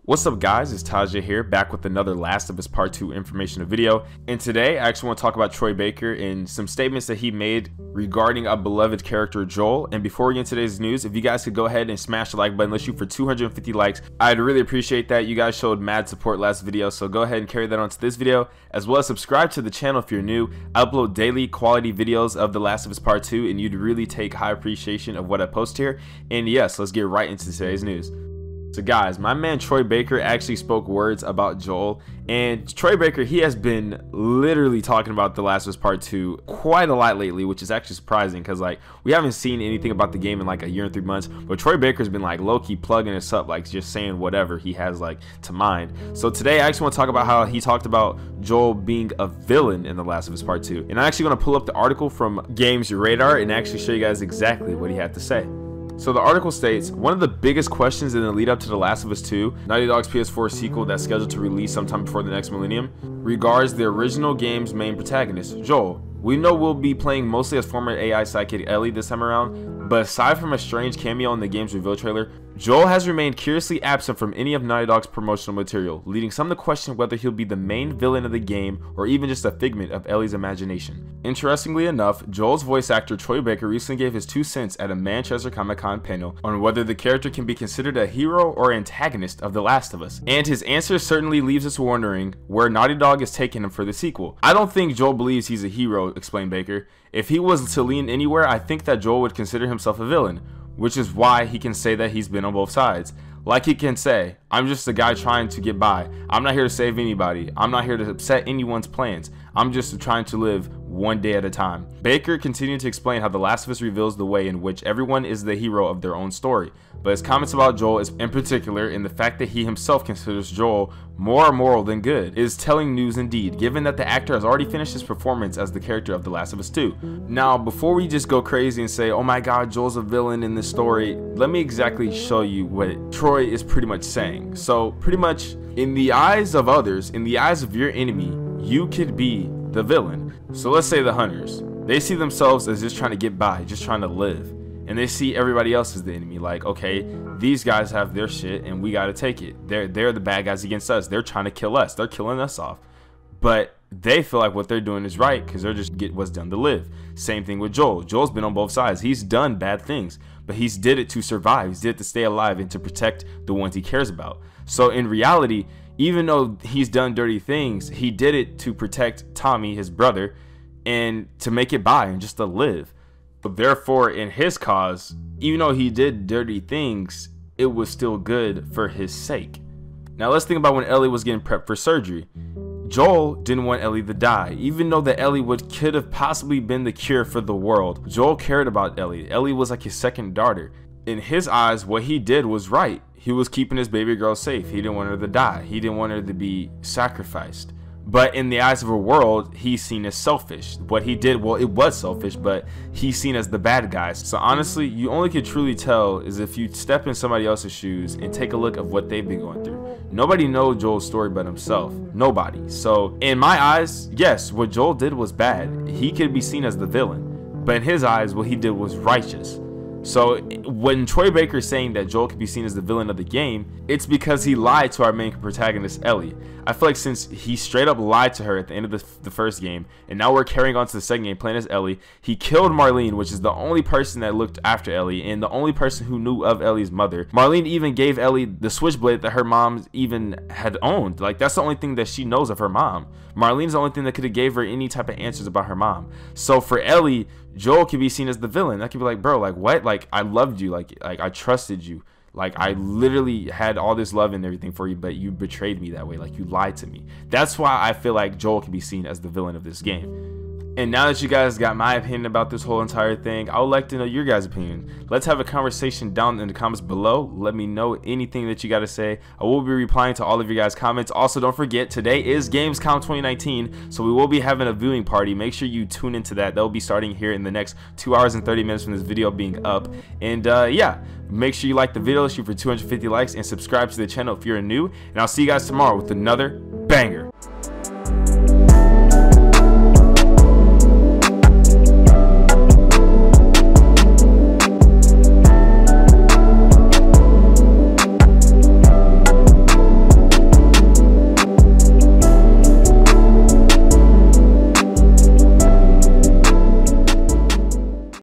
What's up guys, it's Tajae here, back with another Last of Us Part 2 information video. And today I actually want to talk about Troy Baker and some statements that he made regarding our beloved character Joel. And before we get into today's news, if you guys could go ahead and smash the like button, let's shoot for 250 likes. I'd really appreciate that. You guys showed mad support last video, so go ahead and carry that on to this video, as well as subscribe to the channel if you're new. I upload daily quality videos of The Last of Us Part 2 and you'd really take high appreciation of what I post here. And yes, let's get right into today's news. So guys, my man Troy Baker actually spoke words about Joel, and Troy Baker, he has been literally talking about The Last of Us Part 2 quite a lot lately, which is actually surprising because like we haven't seen anything about the game in like a year and 3 months, but Troy Baker's been like low-key plugging us up, like just saying whatever he has like to mind. So today I actually want to talk about how he talked about Joel being a villain in The Last of Us Part 2, and I'm actually going to pull up the article from Games Radar and actually show you guys exactly what he had to say. So the article states, one of the biggest questions in the lead up to The Last of Us 2, Naughty Dog's PS4 sequel that's scheduled to release sometime before the next millennium, regards the original game's main protagonist, Joel. We know we'll be playing mostly as former AI sidekick Ellie this time around, but aside from a strange cameo in the game's reveal trailer, Joel has remained curiously absent from any of Naughty Dog's promotional material, leading some to question whether he'll be the main villain of the game or even just a figment of Ellie's imagination. Interestingly enough, Joel's voice actor Troy Baker recently gave his 2 cents at a Manchester Comic-Con panel on whether the character can be considered a hero or antagonist of The Last of Us, and his answer certainly leaves us wondering where Naughty Dog is taking him for the sequel. I don't think Joel believes he's a hero, explained Baker. If he was to lean anywhere, I think that Joel would consider himself a villain, which is why he can say that he's been on both sides. Like he can say, I'm just a guy trying to get by. I'm not here to save anybody. I'm not here to upset anyone's plans. I'm just trying to live one day at a time. Baker continued to explain how The Last of Us reveals the way in which everyone is the hero of their own story, but his comments about Joel is in particular in the fact that he himself considers Joel more moral than good is telling news indeed, given that the actor has already finished his performance as the character of The Last of Us 2. Now, before we just go crazy and say, oh my god, Joel's a villain in this story, let me exactly show you what Troy is pretty much saying. So pretty much, in the eyes of others, in the eyes of your enemy, you could be the villain. So let's say the hunters, they see themselves as just trying to get by, just trying to live, and they see everybody else as the enemy. Like, okay, these guys have their shit and we got to take it. They're the bad guys against us. They're trying to kill us. They're killing us off. But they feel like what they're doing is right because they're just get what's done to live. Same thing with Joel. Joel's been on both sides. He's done bad things, but he's did it to survive. He's did it to stay alive and to protect the ones he cares about. So in reality, even though he's done dirty things, he did it to protect Tommy, his brother, and to make it by and just to live. But therefore, in his cause, even though he did dirty things, it was still good for his sake. Now let's think about when Ellie was getting prepped for surgery. Joel didn't want Ellie to die, even though that Ellie could have possibly been the cure for the world. Joel cared about Ellie. Ellie was like his second daughter. In his eyes, what he did was right. He was keeping his baby girl safe. He didn't want her to die. He didn't want her to be sacrificed. But in the eyes of the world, he's seen as selfish. What he did, well, it was selfish, but he's seen as the bad guys. So honestly, you only can truly tell is if you step in somebody else's shoes and take a look at what they've been going through. Nobody knows Joel's story but himself. Nobody. So in my eyes, yes, what Joel did was bad. He could be seen as the villain. But in his eyes, what he did was righteous. So when Troy Baker is saying that Joel could be seen as the villain of the game, it's because he lied to our main protagonist Ellie. I feel like since he straight up lied to her at the end of the first game, and now we're carrying on to the second game playing as Ellie, he killed Marlene, which is the only person that looked after Ellie and the only person who knew of Ellie's mother. Marlene even gave Ellie the switchblade that her mom even had owned. Like, that's the only thing that she knows of her mom. Marlene's the only thing that could have gave her any type of answers about her mom. So for Ellie, Joel could be seen as the villain. That could be like, bro, like what? Like, I loved you. Like I trusted you. Like, I literally had all this love and everything for you, but you betrayed me that way. Like, you lied to me. That's why I feel like Joel can be seen as the villain of this game. And now that you guys got my opinion about this whole entire thing, I would like to know your guys' opinion. Let's have a conversation down in the comments below. Let me know anything that you got to say. I will be replying to all of your guys' comments. Also, don't forget, today is Gamescom 2019, so we will be having a viewing party. Make sure you tune into that. That will be starting here in the next 2 hours and 30 minutes from this video being up. And yeah, make sure you like the video, shoot for 250 likes, and subscribe to the channel if you're new. And I'll see you guys tomorrow with another banger.